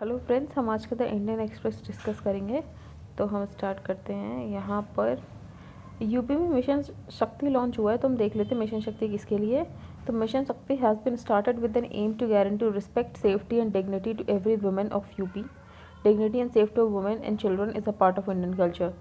Hello friends, हम आज का द इंडियन एक्सप्रेस डिस्कस करेंगे। तो हम स्टार्ट करते हैं। यहाँ पर यूपी में मिशन शक्ति लॉन्च हुआ है, तो हम देख लेते हैं मिशन शक्ति किसके लिए। तो mission Shakti has been started with an aim to guarantee respect, safety and dignity to every women of UP. Dignity and safety of women and children is a part of Indian culture.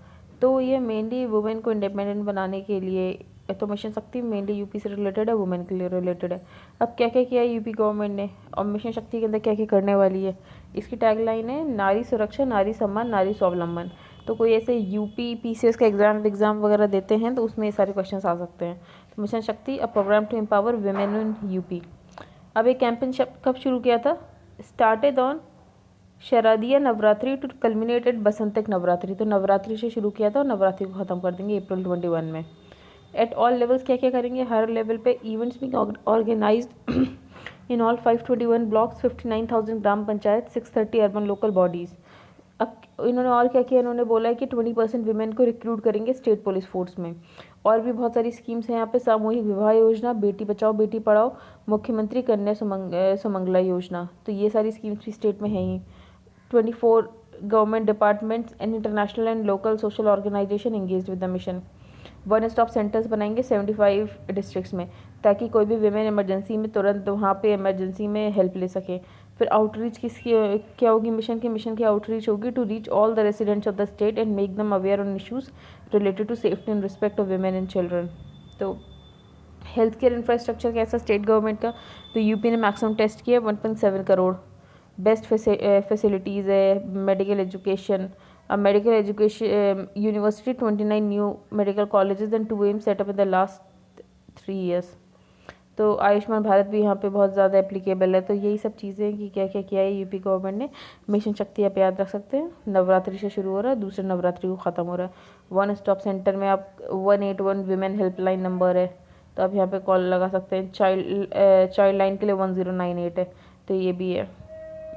तो ये mainly women को independent बनाने के लिए, तो mission शक्ति mainly UP से related है, वुमेन के लिए रिलेटेड है। अब क्या क्या किया है यूपी गवर्नमेंट ने और मिशन शक्ति के अंदर क्या क्या करने वाली है। इसकी टैगलाइन है नारी सुरक्षा, नारी सम्मान, नारी स्वावलंबन। तो कोई ऐसे यूपी पीसीएस का एग्जाम वगैरह देते हैं तो उसमें ये सारे क्वेश्चन आ सकते हैं। तो mission Shakti a program to empower women in UP. अब ये कैंपेन कब शुरू किया था? Started on Sharadiya Navratri to culminated Basantik Navratri. तो नवरात्रि से शुरू किया था और नवरात्रि को ख़त्म कर देंगे अप्रैल 21 में। एट ऑल लेवल्स क्या क्या करेंगे? हर लेवल पे इवेंट्स भी organised in all 521 blocks, 59,000 gram panchayat, 630 urban local bodies. अब इन्होंने और क्या किया? इन्होंने बोला है कि 20% विमेन को रिक्रूट करेंगे स्टेट पुलिस फोर्स में। और भी बहुत सारी स्कीम्स हैं यहाँ पे। सामूहिक विवाह योजना, बेटी बचाओ बेटी पढ़ाओ, मुख्यमंत्री कन्या सुमंगला योजना। तो ये सारी स्कीम्स भी स्टेट में हैं ही। 24 government departments and international and local social organisation engaged with the mission. One stop centres बनाएंगे 75 डिस्ट्रिक्ट्स में, ताकि कोई भी विमेन इमरजेंसी में तुरंत वहाँ पे इमरजेंसी में हेल्प ले सके। फिर आउटरीच किसकी क्या होगी? मिशन की आउटरीच होगी to reach all the residents of the state and make them aware on issues related to safety and respect of women and children. तो हेल्थ केयर इंफ्रास्ट्रक्चर कैसा स्टेट गवर्नमेंट का? तो UP ने maximum test किया 1.7 crore. Best facilities है, medical education, medical education university, 29 new medical colleges and 2 AIIMS setup in the last 3 years. तो आयुष्मान भारत भी यहाँ पे बहुत ज़्यादा एप्लीकेबल है। तो यही सब चीज़ें हैं कि क्या क्या किया है यूपी गवर्नमेंट ने। मिशन शक्ति आप याद रख सकते हैं। नवरात्रि से शुरू हो रहा है, दूसरे नवरात्रि को ख़त्म हो रहा है। वन स्टॉप सेंटर में आप 181 विमेन हेल्पलाइन नंबर है, तो आप यहाँ पे कॉल लगा सकते हैं। चाइल्ड लाइन के लिए 1098 है, तो ये भी है।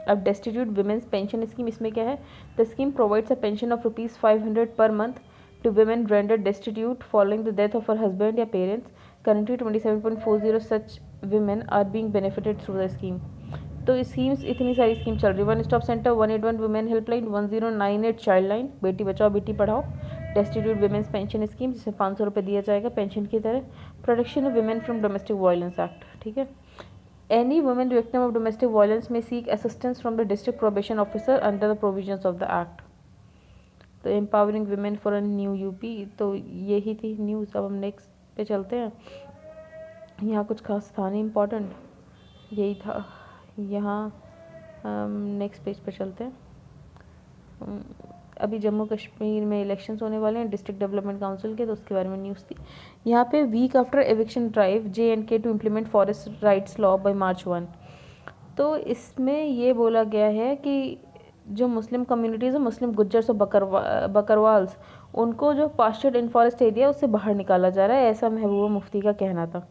अब डेस्टिट्यूट वुमेन्स पेंशन स्कीम, इसमें क्या है? The scheme provides a pension of ₹500 per month to women rendered destitute following the death of her husband या parents. Currently 27.40 such women are being benefited through the scheme. तो schemes, इतनी सारी scheme चल रही है। One stop centre, 181 women helpline, 1098 child line, Beti Bachao Beti Padhao, destitute women's pension scheme जिसमें 500 रुपये दिया जाएगा पेंशन की तरह। Protection of women from domestic violence act, ठीक है। Any woman victim of domestic violence may seek assistance from the district probation officer under the provisions of the act. तो empowering women for a new UP, तो यही थी news. अब हम next पे चलते हैं। यहाँ कुछ खास था नहीं, इम्पोर्टेंट यही था। यहाँ नेक्स्ट पेज पे चलते हैं। अभी जम्मू कश्मीर में इलेक्शंस होने वाले हैं डिस्ट्रिक्ट डेवलपमेंट काउंसिल के, तो उसके बारे में न्यूज़ थी। यहाँ पे week after eviction drive JNK to implement forest rights law by March 1। तो इसमें ये बोला गया है कि जो मुस्लिम कम्युनिटीज़ है, मुस्लिम गुज्जर्स और बकरवाल्स, उनको जो पास्चर्ड इन फॉरेस्ट एरिया उससे बाहर निकाला जा रहा है, ऐसा महबूबा मुफ्ती का कहना था।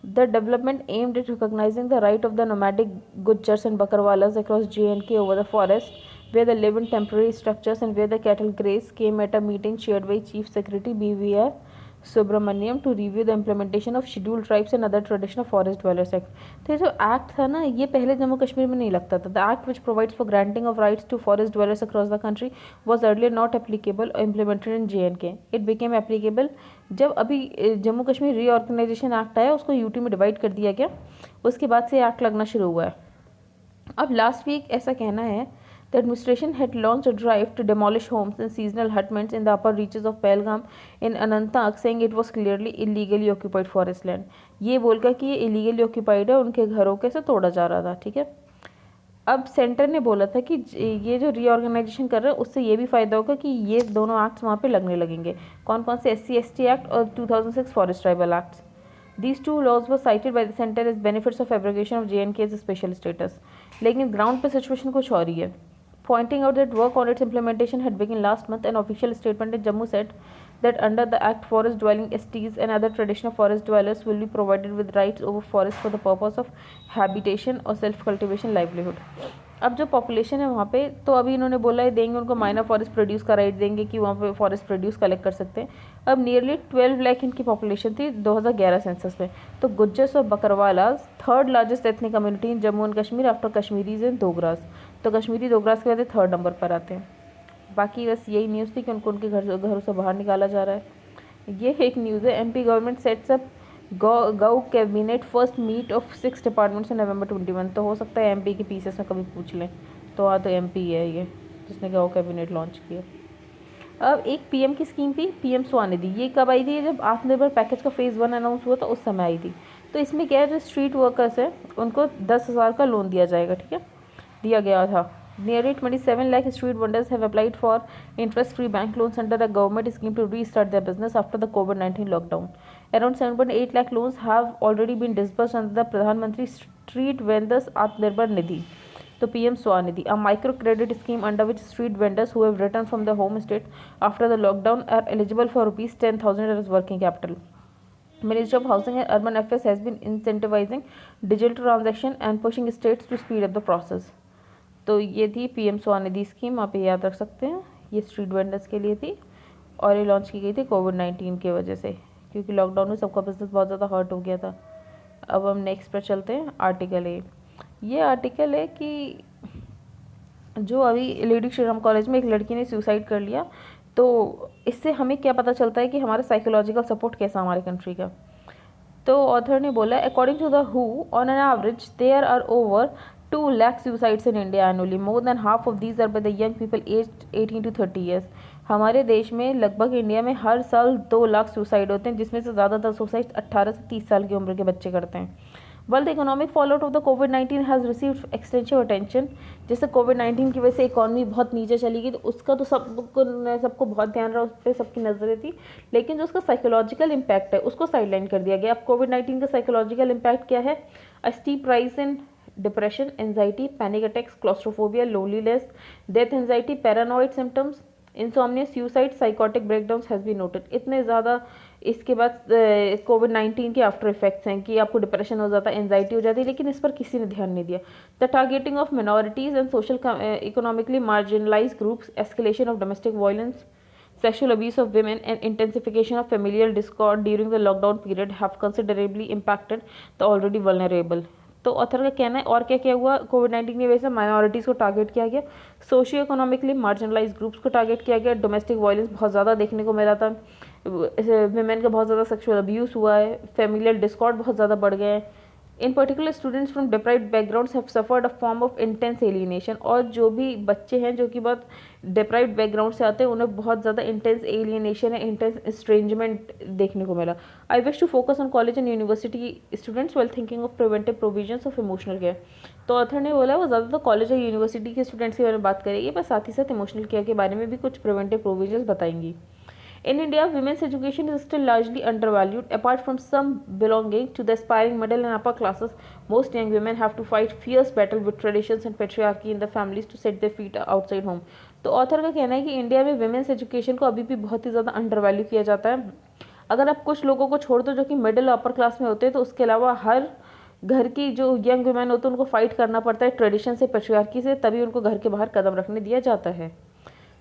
The development aimed at recognizing the right of the nomadic Gujjars and Bakarwalas across JNK over the forest, where they live in temporary structures and where the cattle graze, came at a meeting chaired by Chief Secretary BVR Subramaniam to review the implementation of Scheduled Tribes and other traditional forest dwellers act. तो ये जो act था ना, ये पहले जम्मू कश्मीर में नहीं लगता था। The act which provides for granting of rights to forest dwellers across the country was earlier not applicable or implemented in JNK. It became applicable जब अभी जम्मू कश्मीर रीऑर्गेनाइजेशन एक्ट आया, उसको यूटी में डिवाइड कर दिया गया, उसके बाद से एक्ट लगना शुरू हुआ है। अब लास्ट वीक ऐसा कहना है, the administration had launch a drive to demolish homes and seasonal hutments in the upper reaches of Pahalgam in Anantnag, saying it was clearly illegally occupied forest land. ये बोलकर कि ये इलीगली ऑक्यूपाइड है, उनके घरों के से तोड़ा जा रहा था, ठीक है। अब सेंटर ने बोला था कि ये जो रीऑर्गेनाइजेशन कर रहे हैं उससे ये भी फ़ायदा होगा कि ये दोनों एक्ट्स वहाँ पे लगने लगेंगे। कौन कौन से? SC/ST एक्ट और 2006 forest tribal acts. These two laws were cited by the center as benefits of abrogation of JNK's special status. लेकिन ग्राउंड पे सिचुएशन कुछ और ही है। Pointing out that work on its implementation had begun last month, an official statement in Jammu said that under the act, forest dwelling STs and other traditional forest dwellers will be provided with rights over forest for the purpose of habitation or self-cultivation livelihood. अब जो population है वहाँ पे, तो अभी इन्होंने बोला है देंगे उनको माइनर फॉरेस्ट प्रोड्यूस का राइट देंगे कि वहाँ पे फॉरेस्ट प्रोड्यूस कलेक्ट कर सकते हैं। अब नियरली 12 लाख इनकी पॉपुलेशन थी 2011 सेंसस में। तो गुज्जर्स और Bakarwalas third largest ethnic community in Jammu and Kashmir after Kashmiris and Dogras. तो कश्मीरी डोगरास के बाद 3rd नंबर पर आते हैं। बाकी बस यही न्यूज़ थी कि उनको उनके घरों से बाहर निकाला जा रहा है। ये एक न्यूज़ है, MP government sets up gau cabinet first meet of 6 departments in November 21। तो हो सकता है एमपी के पीसेस में कभी पूछ लें, तो हाँ तो एमपी है ये जिसने गौ कैबिनेट लॉन्च किया। अब एक पीएम की स्कीम थी, पीएम स्वनिधि। ये कब आई थी? जब आत्मनिर्भर पैकेज का फेज़ 1 अनाउंस हुआ था उस समय आई थी। तो इसमें क्या है, जो स्ट्रीट वर्कर्स हैं उनको 10,000 का लोन दिया जाएगा, ठीक है, दिया गया था। Nearly 27 lakh street vendors have applied for interest-free bank loans under a government scheme to restart their business after the COVID-19 lockdown. Around 7.8 lakh loans have already been disbursed under the Pradhan Mantri Street Vendors Atmanirbhar Nidhi. So PM Swanidhi, a micro credit scheme under which street vendors who have returned from their home state after the lockdown are eligible for rupees 10,000 as working capital. Ministry of Housing and Urban Affairs has been incentivizing digital transaction and pushing states to speed up the process. तो ये थी PM Svanidhi scheme, आप ये याद रख सकते हैं। ये स्ट्रीट वेंडर्स के लिए थी और ये लॉन्च की गई थी कोविड-19 की वजह से, क्योंकि लॉकडाउन में सबका बिजनेस बहुत ज़्यादा हर्ट हो गया था। अब हम नेक्स्ट पर चलते हैं, आर्टिकल ए। ये आर्टिकल है कि जो अभी लेडी श्री राम कॉलेज में एक लड़की ने सुसाइड कर लिया, तो इससे हमें क्या पता चलता है कि हमारा साइकोलॉजिकल सपोर्ट कैसा हमारे कंट्री का। तो ऑथर ने बोला, अकॉर्डिंग टू द हु on an average there are over 2 lakh suicides in India annually. More than half of these are by the young people aged 18 to 30 years. हमारे देश में लगभग इंडिया में हर साल 2 लाख सुसाइड होते हैं, जिसमें से ज़्यादातर सुसाइड 18 से 30 साल की उम्र के बच्चे करते हैं। While the economic fallout of the COVID-19 has received extensive attention, जैसे COVID-19 की वजह से इकॉनमी बहुत नीचे चली गई, तो उसका तो सबको बहुत ध्यान रहा, उस पर सबकी नज़रें थी, लेकिन जो उसका साइकोलॉजिकल इम्पैक्ट है उसको साइडलाइन कर दिया गया। अब COVID-19 का साइकोलॉजिकल इम्पैक्ट क्या है? अ steep rise in depression, anxiety, panic attacks, claustrophobia, loneliness, death anxiety, paranoid symptoms, insomnia, suicide, psychotic breakdowns has been noted. इतने ज़्यादा इसके बाद कोविड-19 के आफ्टर इफेक्ट्स हैं कि आपको डिप्रेशन हो जाता है, एंजाइटी हो जाती है, लेकिन इस पर किसी ने ध्यान नहीं दिया। The targeting of minorities and social economically marginalise groups, escalation of domestic violence, sexual abuse of women and intensification of familial discord during the lockdown period have considerably impacted the already vulnerable. तो author का कहना है, और क्या क्या हुआ कोविड-19 की वजह से? माइनॉरिटीज़ को टारगेट किया गया, सोशियो इकोनॉमिकली मार्जिनलाइज ग्रुप्स को टारगेट किया गया, डोमेस्टिक वायलेंस बहुत ज़्यादा देखने को मिला था, विमेन का बहुत ज़्यादा सेक्सुअल अब्यूज़ हुआ है, फैमिलियल डिस्कॉर्ड बहुत ज़्यादा बढ़ गए हैं। इन particular students from deprived backgrounds have suffered a form of intense alienation. और जो भी बच्चे हैं जो कि बहुत डिप्राइव्ड बैकग्राउंड से आते हैं, उन्हें बहुत ज़्यादा इंटेंस एलियनेशन है, इंटेंस एस्ट्रेंजमेंट देखने को मिला। I wish to focus on college and university students well thinking of preventive provisions of emotional care. तो ऑथर ने बोला वो ज़्यादातर कॉलेज और यूनिवर्सिटी के स्टूडेंट्स के बारे में बात करेगी, पर साथ ही साथ इमोशनल केयर के बारे में भी कुछ प्रिवेंटिव प्रोविजंस बताएंगी। In India, women's education is still largely undervalued. Apart from some belonging to the aspiring middle and upper classes, most young women have to fight fierce battle with traditions and patriarchy in the families to set their feet outside home. तो author का कहना है कि India में women's education को अभी भी बहुत ही ज़्यादा अंडरवैल्यू किया जाता है। अगर आप कुछ लोगों को छोड़ दो जो कि मिडिल अपर क्लास में होते हैं, तो उसके अलावा हर घर की जो यंग वुमेन होते हैं उनको फाइट करना पड़ता है ट्रेडिशन से, पेट्रियार्की से, तभी उनको घर के बाहर कदम रखने दिया जाता है।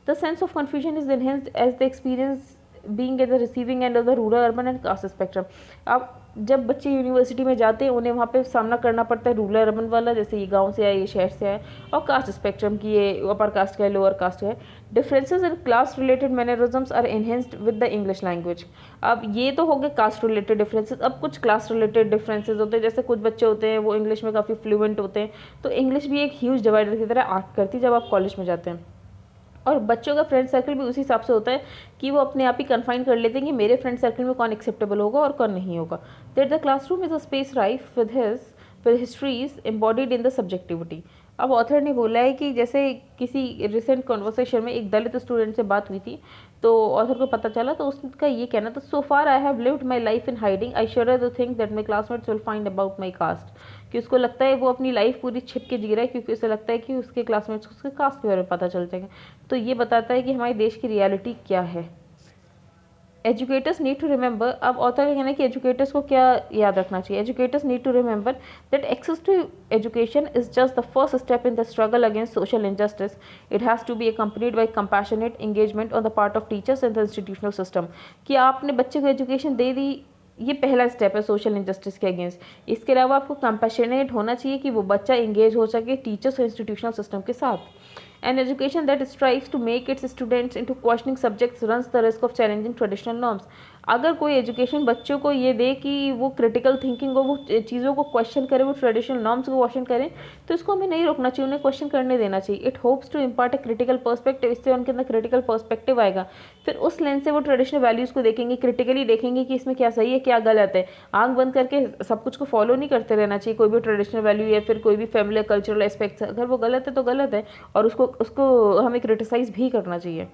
The sense of confusion is enhanced as they experience being at the receiving end of the rural, urban and caste spectrum. अब जब बच्चे यूनिवर्सिटी में जाते हैं, उन्हें वहाँ पे सामना करना पड़ता है रूरल अर्बन वाला, जैसे ये गांव से आए, ये शहर से आए, और कास्ट स्पेक्ट्रम की, ये अपर कास्ट का है, लोअर कास्ट का है। Differences in class related mannerisms are enhanced with the English language. अब ये तो हो गए कास्ट रिलेटेड डिफरेंसेस। अब कुछ क्लास रिलेटेड डिफरेंसेस होते हैं, जैसे कुछ बच्चे होते हैं वो इंग्लिश में काफ़ी फ्लुएंट होते हैं, तो इंग्लिश भी एक ह्यूज डिवाइडर की तरह एक्ट करती है जब आप कॉलेज में जाते हैं। और बच्चों का फ्रेंड सर्कल भी उसी हिसाब से होता है कि वो अपने आप ही कन्फाइन कर लेते हैं कि मेरे फ्रेंड सर्कल में कौन एक्सेप्टेबल होगा और कौन नहीं होगा। That the classroom is a space rife with histories embodied in the subjectivity. अब ऑथर ने बोला है कि जैसे किसी रिसेंट कॉन्वर्सेशन में एक दलित स्टूडेंट से बात हुई थी, तो ऑथर को पता चला, तो उसका ये कहना था, so far I have lived my life in hiding, I sure to think that my classmates will find about my caste. कि उसको लगता है वो अपनी लाइफ पूरी छिप के जी रहा है, क्योंकि उसे लगता है कि उसके क्लासमेट्स को उसके कास्ट के बारे में पता चल जाएगा। तो ये बताता है कि हमारे देश की रियलिटी क्या है। एजुकेटर्स नीड टू रिमेंबर, अब ऑथर का कहना है कि एजुकेटर्स को क्या याद रखना चाहिए। Educators need to remember that access to education is just the first step in the struggle against social injustice. It has to be accompanied by compassionate engagement on the part of teachers and the institutional system. कि आपने बच्चे को education दे दी, ये पहला step है social injustice के against. इसके अलावा आपको कंपैशनेट होना चाहिए कि वो बच्चा इंगेज हो सके टीचर्स और इंस्टीट्यूशनल सिस्टम के साथ। An education that strives to make its students into questioning subjects runs the risk of challenging traditional norms. अगर कोई एजुकेशन बच्चों को ये दे कि वो क्रिटिकल थिंकिंग हो, वो चीज़ों को क्वेश्चन करें, वो ट्रेडिशनल नॉर्म्स को क्वेश्चन करें, तो इसको हमें नहीं रोकना चाहिए, उन्हें क्वेश्चन करने देना चाहिए। It hopes to impart a critical perspective, इससे उनके अंदर क्रिटिकल पर्सपेक्टिव आएगा। फिर उस लेंस से वो ट्रेडिशनल वैल्यूज़ को देखेंगे, क्रिटिकली देखेंगे कि इसमें क्या सही है क्या गलत है। आँख बंद करके सब कुछ को फॉलो नहीं करते रहना चाहिए, कोई भी ट्रेडिशनल वैल्यू या फिर कोई भी फैमिली कल्चरल एस्पेक्ट्स, अगर वो गलत है तो गलत है और उसको हमें क्रिटिसाइज भी करना चाहिए।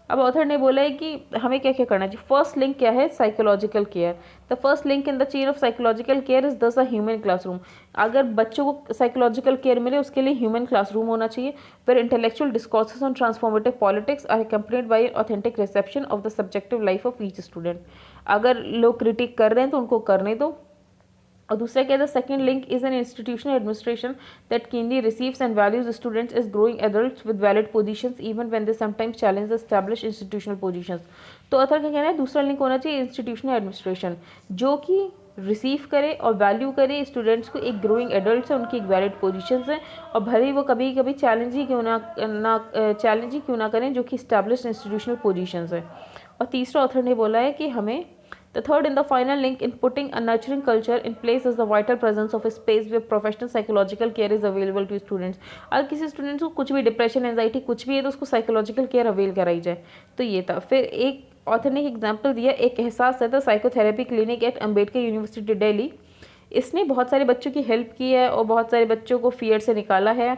अब ऑथर ने बोला है कि हमें क्या क्या करना चाहिए। फर्स्ट लिंक क्या है, psychological care. The first link in the chain of psychological care is दस अ ह्यूमन क्लासरूम। अगर बच्चों को साइकोलॉजिकल केयर मिले उसके लिए ह्यूमन क्लासरूम होना चाहिए, where intellectual discourses on transformative politics are accompanied by authentic reception of the subjective life of each student. अगर लोग क्रिटिक कर रहे हैं तो उनको करने दो। और दूसरा क्या है, the second link is an institutional administration that keenly receives and values students as growing adults with valid positions even when they sometimes challenge the established institutional positions. तो अथर का कहना है दूसरा लिंक होना चाहिए इंस्टीट्यूशनल एडमिनिस्ट्रेशन, जो कि receive करे और वैल्यू करे स्टूडेंट्स को, एक ग्रोइंग एडल्ट्स है, उनकी एक वैलिड पोजीशंस है, और भले ही वो कभी कभी चैलेंज ही क्यों ना करें जो कि इस्टेब्लिश्ड इंस्टीट्यूशनल पोजीशंस है। और तीसरा ऑथर ने बोला है कि हमें the third and the final link in putting a nurturing culture in place is the vital presence of a space where professional psychological care is available to students. अगर किसी स्टूडेंट्स को कुछ भी डिप्रेशन एंजाइटी कुछ भी है तो उसको साइकोलॉजिकल केयर अवेल कराई जाए। तो ये था। फिर एक ऑथर ने एक एग्जाम्पल दिया, एक एहसास है, psychotherapy clinic eight Ambedkar university Delhi. इसने बहुत सारे बच्चों की हेल्प की है और बहुत सारे बच्चों को फियर से निकाला है।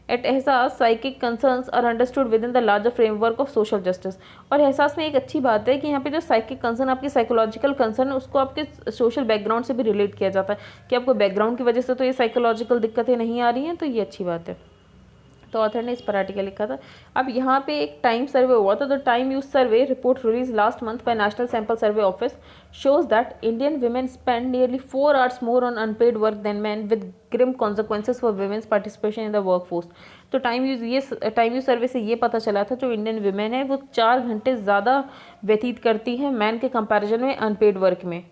At Ehsaas psychic concerns are understood within the larger framework of social justice. और एहसास में एक अच्छी बात है कि यहाँ पे जो साइकिक कंसर्न, आपकी साइकोलॉजिकल कंसर्न है, उसको आपके सोशल बैकग्राउंड से भी रिलेट किया जाता है कि आपको बैकग्राउंड की वजह से तो ये साइकोलॉजिकल दिक्कतें नहीं आ रही हैं, तो ये अच्छी बात है। तो ऑथर ने इस पर आर्टिकल लिखा था। अब यहाँ पे एक टाइम सर्वे हुआ था, तो time use survey report release last month by national sample survey office shows that Indian women spend nearly 4 hours more on unpaid work than men, with grim consequences for women's participation in the workforce. तो time use सर्वे से ये पता चला था जो Indian women है वो 4 घंटे ज़्यादा व्यतीत करती है मैन के कंपैरिजन में अनपेड वर्क में।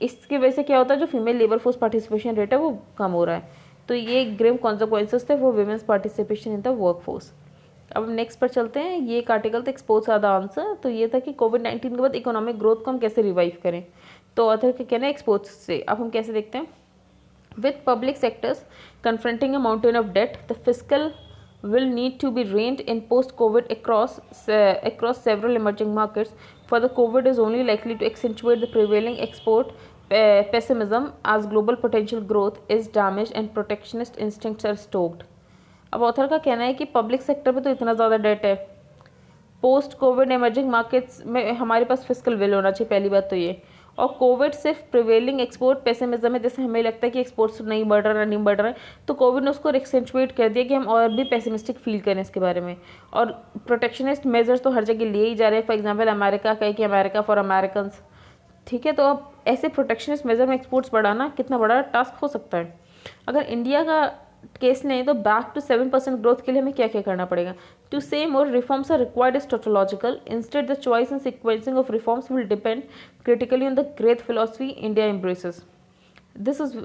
इसकी वजह से क्या होता है, जो female labour force participation rate है वो कम हो रहा है। तो ये ग्रेम कॉन्सिक्वेंसेस थे वो women's participation in the work force. अब हम नेक्स्ट पर चलते हैं। ये एक आर्टिकल था एक्सपोर्ट्स आर द आंसर। तो ये था कि कोविड-19 के बाद इकोनॉमिक ग्रोथ को हम कैसे रिवाइव करें। तो ऑथर का कहना है एक्सपोर्ट्स से। अब हम कैसे देखते हैं, with public sectors confronting a mountain of debt, the fiscal will need to be reined in post-COVID across several emerging markets, for the COVID is only likely to accentuate the prevailing export pessimism as global potential growth is damaged and protectionist instincts are stoked. अब author का कहना है कि public sector पे तो इतना ज़्यादा date है, पोस्ट कोविड एमर्जिंग मार्केट्स में हमारे पास फिस्कल विल होना चाहिए, पहली बात तो ये। और कोविड सिर्फ प्रिवेलिंग एक्सपोर्ट पेसिमिज्म है, जैसे हमें लगता है कि एक्सपोर्ट्स नहीं बढ़ रहा है, तो कोविड ने उसको एक्सेंचुएट कर दिया कि हम और भी पेसिमिस्टिक फील करें इसके बारे में। और प्रोटेक्शनिस्ट मेजर्स तो हर जगह लिए ही जा रहे हैं। फॉर एग्जांपल अमेरिका का है कि अमेरिका फॉर अमेरिकन, ठीक है। तो अब ऐसे प्रोटेक्शनिस्ट मेजर में एक्सपोर्ट्स बढ़ाना कितना बड़ा टास्क हो सकता है। अगर इंडिया का केस नहीं तो बैक टू 7% ग्रोथ के लिए हमें क्या क्या करना पड़ेगा। To say more reforms are required is tautological, instead the choice and sequencing of reforms will depend critically on the great philosophy India embraces. This is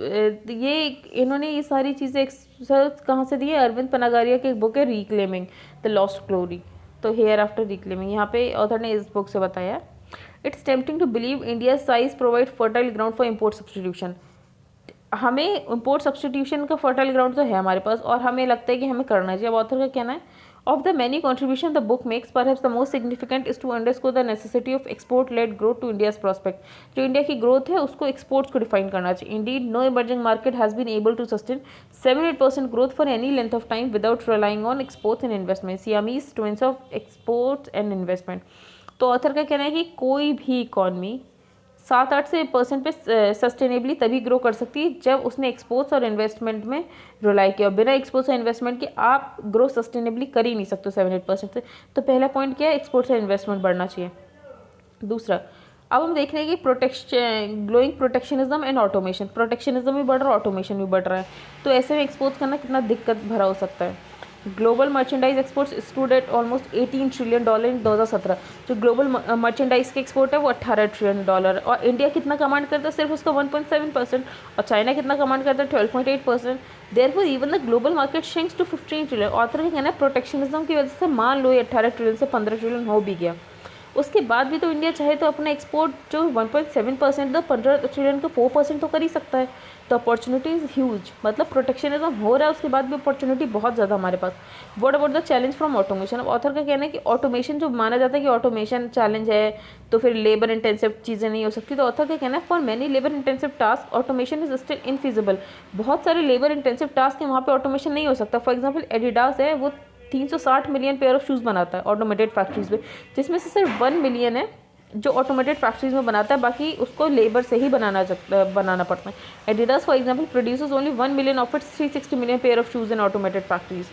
ये इन्होंने ये सारी चीज़ें कहाँ से दी है, अरविंद पनागारिया की एक बुक है रिक्लेमिंग द लॉस्ट ग्लोरी, तो हेयर आफ्टर रिक्लेमिंग, यहाँ पे ऑथर ने इस बुक से बताया। It's tempting to believe India size provide fertile ground for import substitution. हमें इम्पोर्ट सब्सटीट्यूशन का फर्टाइल ग्राउंड तो है हमारे पास और हमें लगता है कि हमें करना चाहिए। अब ऑथर का कहना है, of the many contribution the book makes perhaps the most significant is to underscore the necessity of export led growth to India's prospect. जो इंडिया की ग्रोथ है उसको एक्सपोर्ट्स को डिफाइन करना चाहिए। Indeed no emerging market has been able to sustain 7-8% growth for any length of time without relying on exports and investment, Siamese twins of exports and investment. तो author का कहना है कि कोई भी इकॉनमी 7-8% पे सस्टेनेबली तभी ग्रो कर सकती है जब उसने एक्सपोर्ट्स और इन्वेस्टमेंट में रिलाई किया। बिना एक्सपोर्ट्स और इन्वेस्टमेंट के आप ग्रो सस्टेनेबली कर ही नहीं सकते 7-8% से। तो पहला पॉइंट क्या है, एक्सपोर्ट्स और इन्वेस्टमेंट बढ़ना चाहिए। दूसरा, अब हम देख रहे हैं कि glowing protectionism and automation, protectionism भी बढ़ रहा है, ऑटोमेशन भी बढ़ रहा है। तो ऐसे में एक्सपोर्ट्स करना कितना दिक्कत भरा हो सकता है। Global merchandise exports stood at almost $18 trillion इन 2017। जो ग्लोबल मर्चेंडाइज के एक्सपोर्ट है वो $18 ट्रिलियन। और इंडिया कितना कमांड करता है? सिर्फ उसका 1.7%। और चाइना कितना कमांड करता है? 12.8%। Therefore even the global market shrinks to 15 trillion. Author का कहना है प्रोटेक्शनिज्म की वजह से मान लो ये 18 ट्रिलियन से 15 ट्रिलियन हो भी गया, उसके बाद भी तो इंडिया चाहे तो अपना एक्सपोर्ट जो 1.7% तो 15 ट्रिलियन का 4% तो कर ही सकता है। तो अपॉर्चुनिटी इज़ ह्यूज, मतलब प्रोटेक्शनिज्म हो रहा है उसके बाद भी अपॉर्चुनिटी बहुत ज़्यादा हमारे पास। What about the challenge from automation? अब ऑथर का कहना है कि ऑटोमेशन जो माना जाता है कि ऑटोमेशन चैलेंज है तो फिर लेबर इंटेंसिव चीज़ें नहीं हो सकती। तो ऑथर का कहना है for many labour intensive task automation is still infeasible. बहुत सारे लेबर इंटेंसिव टास्क हैं वहाँ पे ऑटोमेशन नहीं हो सकता। फॉर एग्जाम्पल एडिडास है, वो 360 मिलियन पेयर ऑफ शूज़ बनाता है ऑटोमेटेड फैक्ट्रीज में, जिसमें से सिर्फ 1 मिलियन है जो ऑटोमेटेड फैक्ट्रीज में बनाता है, बाकी उसको लेबर से ही बनाना पड़ता है। Adidas for example produces only 1 million of its 360 million pair of shoes in automated factories.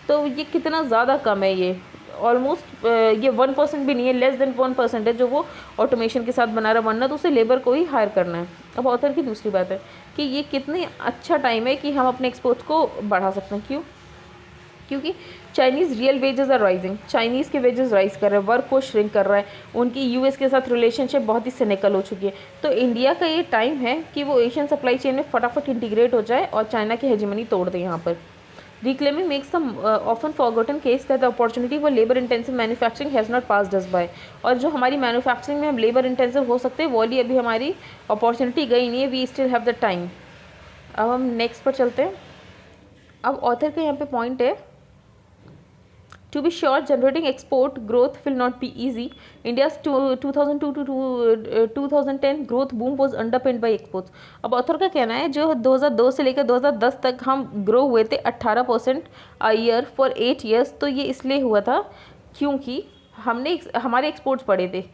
तो ये कितना ज़्यादा कम है, ये ऑलमोस्ट ये 1% भी नहीं है, लेस देन 1% है जो वो ऑटोमेशन के साथ बना रहा है, वरना तो उसे लेबर को ही हायर करना है। अब ऑथर की दूसरी बात है कि ये कितनी अच्छा टाइम है कि हम अपने एक्सपोर्ट्स को बढ़ा सकते हैं। क्यों? क्योंकि Chinese real wages are rising, Chinese के वेजेस राइज कर रहे हैं, वर्क फोर्स श्रिंक कर रहा है, उनकी यूएस के साथ रिलेशनशिप बहुत ही सिनिकल हो चुकी है। तो इंडिया का ये टाइम है कि वो एशियन सप्लाई चेन में फटाफट इंटीग्रेट हो जाए और चाइना की हेजेमनी तोड़ दे यहाँ पर। Reclaiming makes the often forgotten case that the opportunity for labor intensive manufacturing has not passed us by। और जो हमारी मैन्युफैक्चरिंग में हम लेबर इंटेंसिव हो सकते हैं वो वाली अभी हमारी अपॉर्चुनिटी गई नहीं है, we still have the time. अब हम नेक्स्ट पर चलते हैं। अब ऑथर का यहाँ पे पॉइंट है, to be sure, generating export growth will not be easy. India's 2002 to 2010 growth boom was underpinned by exports। अब ऑथर का कहना है जो 2002 से लेकर 2010 तक हम ग्रो हुए थे 18% अ ईयर फॉर 8 ईयर्स। तो ये इसलिए हुआ था क्योंकि हमारे एक्सपोर्ट्स बढ़े थे।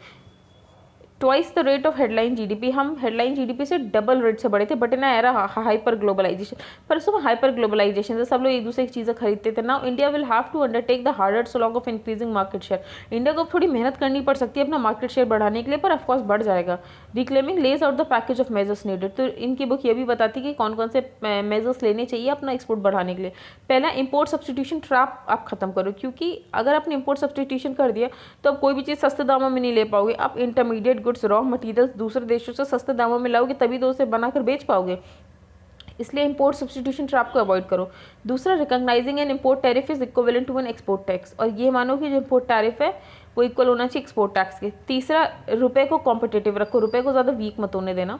Twice the rate of headline GDP, हम हेडलाइन जीडीपी से डबल रेट से बढ़े थे, but in era hyper globalisation. पर उसमें हाइपर ग्लोबलाइजेशन से सब लोग एक दूसरे की चीज़ें खरीदते थे। Now India will have to undertake the harder slog of increasing market share. India को थोड़ी मेहनत करनी पड़ सकती है अपना मार्केट शेयर बढ़ाने के लिए, पर ऑफकोर्स बढ़ जाएगा। Reclaiming lays out the package of measures needed. तो इनकी बुक ये भी बताती है कि कौन कौन से मेजर्स लेने चाहिए अपना एक्सपोर्ट बढ़ाने के लिए। पहला, इम्पोर्ट सब्सटीट्यूशन ट्रैप आप खत्म करो, क्योंकि अगर आपने इम्पोर्ट सब्सटीट्यूशन कर दिया तो आप कोई भी चीज़ सस्ते दामों में नहीं ले पाओगे। आप इंटरमीडिएट गुड्स, रॉ मटीरियल दूसरे देशों से सस्ते दामों में लाओगे तभी तो उसे बनाकर बेच पाओगे, इसलिए इंपोर्ट सब्सटीट्यूशन ट्रैप को अवॉइड करो। दूसरा, recognising an import tariff is equivalent to an export tax, और ये मानो कि जो इंपोर्ट टैरिफ है वो इक्वल होना चाहिए एक्सपोर्ट टैक्स के। तीसरा, रुपए को कॉम्पिटिटिव रखो, रुपए को ज़्यादा वीक मत होने देना।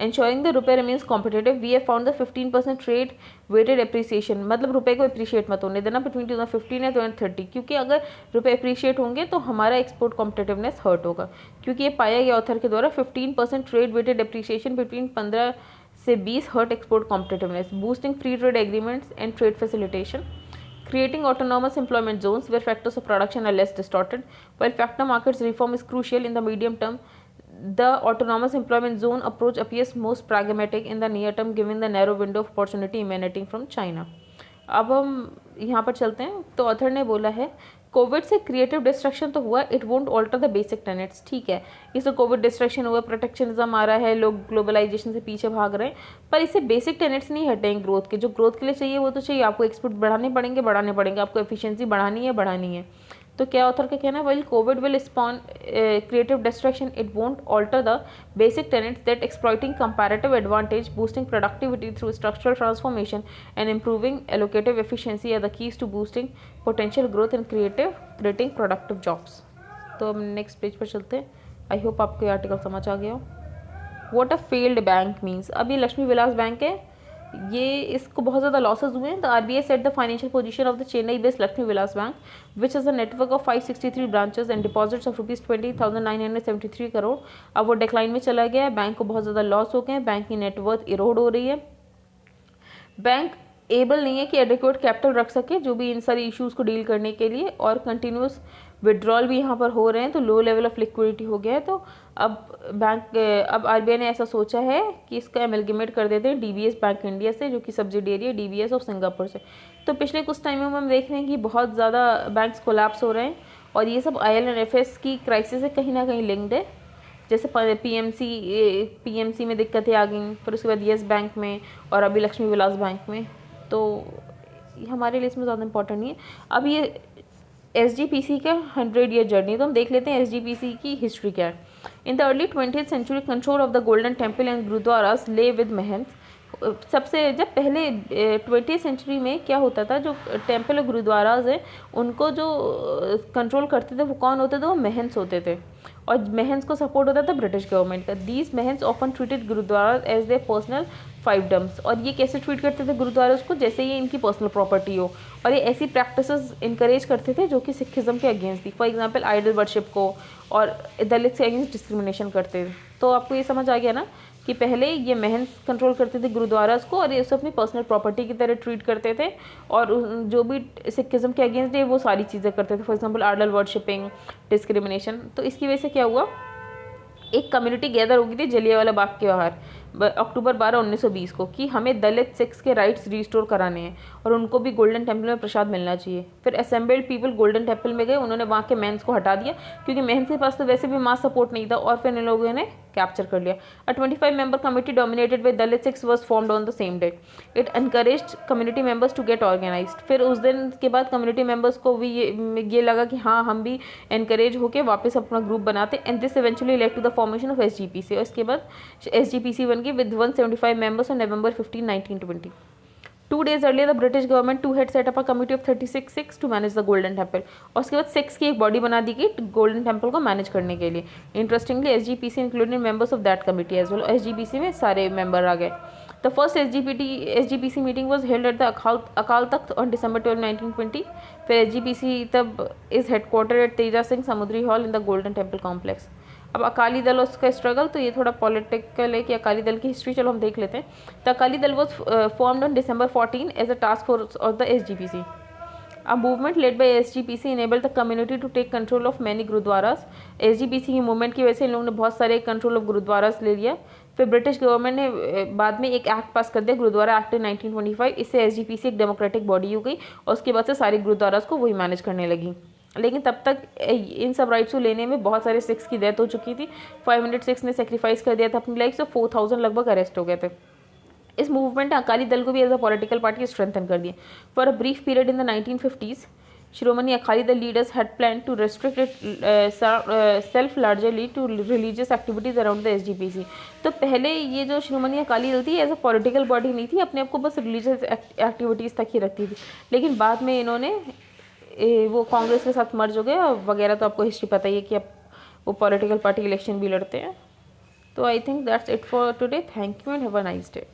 ensuring the रुपए remains competitive, we have found the 15% trade weighted appreciation, मतलब रुपए को अप्रिशिएट मत होने देना between 2015 and 2030, क्योंकि अगर रुपए अप्रिशिएट होंगे तो हमारा एक्सपोर्ट कॉम्पिटिटिवनेस हर्ट होगा। क्योंकि ये पाया गया ऑथर के द्वारा 15% ट्रेड वेटेड अप्रिसिएशन बिटवीन 15 से 20 hurt export competitiveness. Boosting free trade agreements and trade facilitation, creating autonomous employment zones where factors of production are less distorted. While factor markets reform is crucial in the medium term, the autonomous employment zone approach appears most pragmatic in the near term given the narrow window of opportunity emanating from China। अब हम यहाँ पर चलते हैं। तो author ने बोला है कोविड से क्रिएटिव डिस्ट्रक्शन तो हुआ, it won't alter the basic tenets. ठीक है, इससे कोविड डिस्ट्रक्शन हुआ, प्रोटेक्शनिज्म आ रहा है, लोग ग्लोबलाइजेशन से पीछे भाग रहे हैं, पर इससे बेसिक टेनेट्स नहीं हटेंगे ग्रोथ के। जो ग्रोथ के लिए चाहिए वो तो चाहिए, आपको एक्सपोर्ट बढ़ाने पड़ेंगे, आपको एफिशिएंसी बढ़ानी है। तो क्या ऑथर का कहना है, well Covid will spawn creative destruction, it won't alter the basic tenets that exploiting comparative advantage, boosting productivity through structural transformation and improving allocative efficiency are the keys to boosting potential growth and creating productive jobs. तो हम next page पर चलते हैं। I hope आपको ये article समझ आ गया हो। What a failed bank means, अब ये लक्ष्मी विलास बैंक है, ये इसको बहुत ज़्यादा लॉसेज हुए हैं। The RBI set the financial position of the Chennai based Lakshmi Vilas bank which is a network of 563 branches and deposits of ₹20,973 crore. अब वो डिक्लाइन में चला गया है, बैंक को बहुत ज़्यादा लॉस हो गए हैं, बैंक की नेटवर्थ इरोड हो रही है, बैंक एबल नहीं है कि एडिक्वेट कैपिटल रख सके जो भी इन सारी इश्यूज़ को डील करने के लिए, और कंटिन्यूस विड्रॉल भी यहाँ पर हो रहे हैं, तो लो लेवल ऑफ लिक्विडिटी हो गया है। तो अब आरबीआई ने ऐसा सोचा है कि इसका एमलगेमेट कर देते हैं डीबीएस बैंक इंडिया से, जो कि सब्सिडियरी है डीबीएस ऑफ सिंगापुर से। तो पिछले कुछ टाइम में हम देख रहे हैं कि बहुत ज़्यादा बैंक्स कोलैप्स हो रहे हैं, और ये सब IL&FS की क्राइसिस से कहीं ना कहीं लिंक्ड है। जैसे पीएमसी में दिक्कतें आ गई, फिर उसके बाद येस बैंक में, और अभी लक्ष्मी विलास बैंक में। तो हमारे लिए इसमें ज़्यादा इंपॉर्टेंट नहीं है। अब ये SGPC का 100 ईयर जर्नी, तो हम देख लेते हैं SGPC की हिस्ट्री क्या है। In the early 20th century control of the golden temple and gurdwaras lay with महंत। सबसे जब पहले 20th सेंचुरी में क्या होता था, जो टेम्पल और गुरुद्वाराज हैं उनको जो कंट्रोल करते थे वो कौन होते थे, वो महंत्स होते थे, और महंत्स को सपोर्ट होता था ब्रिटिश गवर्नमेंट का। These mahants often treated gurdwara as their personal fiefdoms, और ये कैसे ट्रीट करते थे गुरुद्वारा को, जैसे ये इनकी पर्सनल प्रॉपर्टी हो, और ये ऐसी प्रैक्टिसेस इनकरेज करते थे जो कि सिखिज्म के अगेंस्ट थी। फॉर एग्जांपल आइडल वर्शिप को, और दलित से अगेंस्ट डिस्क्रिमिनेशन करते थे। तो आपको ये समझ आ गया ना कि पहले ये महंत कंट्रोल करते थे गुरुद्वारास को, और ये उसे अपनी पर्सनल प्रॉपर्टी की तरह ट्रीट करते थे, और जो भी सिखिज्म के अगेंस्ट है वो सारी चीज़ें करते थे। For example idol worshipping, discrimination. तो इसकी वजह से क्या हुआ, एक कम्युनिटी गैदर हो गई थी जलियांवाला बाग के बाहर अक्टूबर 12, 1920 को, कि हमें दलित सिख्स के राइट्स रिस्टोर कराने हैं और उनको भी गोल्डन टेम्पल में प्रसाद मिलना चाहिए। फिर असेंबल्ड पीपल गोल्डन टेम्पल में गए, उन्होंने वहाँ के मेंस को हटा दिया क्योंकि मेंस के पास तो वैसे भी मास सपोर्ट नहीं था, और फिर इन लोगों ने कैप्चर कर लिया। A 25 member committee dominated by Dalit Sikhs was formed on the same day. It encouraged community members to get organised. फिर उस दिन के बाद कम्युनिटी मेंबर्स को भी ये लगा कि हाँ हम भी एनकरेज होकर वापस अपना ग्रुप बनाते, and this eventually led to the formation of SGPC। और इसके बाद SGPC बन गई with 175 members on November 15, 1920. 2 days earlier, the British government too had set up a committee of 36 Sikhs to manage the Golden Temple. और उसके बाद six की एक बॉडी बना दी गई गोल्डन टेम्पल को मैनेज करने के लिए। Interestingly SGPC included members of that committee as well. SGPC में सारे मेंबर आ गए। The first SGPC meeting was held at the Akal Takht on December 12, 1920। फिर SGPC तब is headquarter at Teja Singh Samundri hall in the golden Temple complex. अब अकाली दल और उसका स्ट्रगल, तो ये थोड़ा पॉलिटिकल है कि अकाली दल की हिस्ट्री चलो हम देख लेते हैं। The Akali Dal was formed on December 14 as a task force of the SGPC। A movement led by SGPC enabled the community to take control of many गुरुद्वारास। SGPC की मूवमेंट की वजह से इन लोगों ने बहुत सारे कंट्रोल ऑफ गुरुद्वारास ले लिया। फिर ब्रिटिश गवर्नमेंट ने बाद में एक एक्ट पास कर दिया, गुरुद्वारा एक्ट 1925। इससे SGPC एक डेमोक्रेटिक बॉडी हो गई, और उसके बाद से सारे गुरुद्वारास को वही मैनेज करने लगी। लेकिन तब तक इन सब राइट्स को लेने में बहुत सारे सिख्स की डेथ हो चुकी थी। 500 सिख्स ने सेक्रीफाइस कर दिया था अपनी लाइफ से, 4000 लगभग अरेस्ट हो गए थे। इस मूवमेंट ने अकाली दल को भी as a political party strengthen कर दिया। For a brief period in the 1950s, Shiromani Akali Dal leaders had plan to restrict itself largely to religious activities around the SGPC। तो पहले ये जो शिरोमणि अकाली दल थी एज अ पॉलिटिकल बॉडी नहीं थी, अपने आप को बस रिलीजियस एक्टिविटीज़ तक ही रखती थी। लेकिन बाद में इन्होंने वो कांग्रेस के साथ मर्ज हो गए और वगैरह, तो आपको हिस्ट्री पता ही है कि अब वो पॉलिटिकल पार्टी इलेक्शन भी लड़ते हैं। तो I think that's it for today. Thank you and have a nice day.